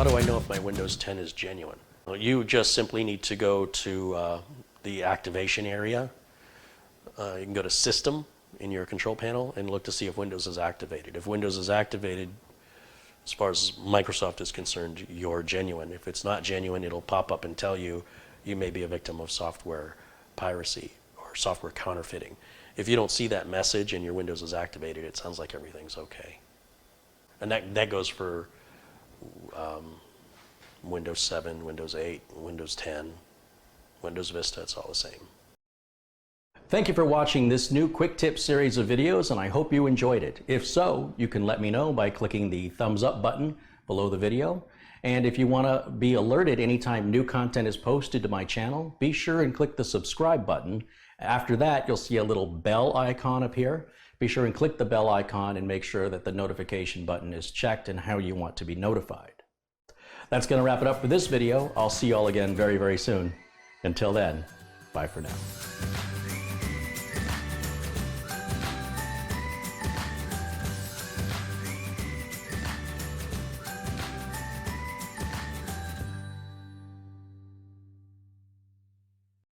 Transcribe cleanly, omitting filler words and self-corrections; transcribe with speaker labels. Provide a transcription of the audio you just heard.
Speaker 1: How do I know if my Windows 10 is genuine? Well, you just simply need to go to the activation area. You can go to System in your control panel and look to see if Windows is activated. If Windows is activated, as far as Microsoft is concerned, you're genuine. If it's not genuine, it'll pop up and tell you you may be a victim of software piracy or software counterfeiting. If you don't see that message and your Windows is activated, it sounds like everything's okay. And that goes for Windows 7, Windows 8, Windows 10, Windows Vista, it's all the same.
Speaker 2: Thank you for watching this new quick tip series of videos, and I hope you enjoyed it. If so, you can let me know by clicking the thumbs up button below the video. And if you want to be alerted anytime new content is posted to my channel, be sure and click the subscribe button. After that, you'll see a little bell icon appear. Be sure and click the bell icon and make sure that the notification button is checked and how you want to be notified. That's going to wrap it up for this video. I'll see you all again very, very soon. Until then, bye for now.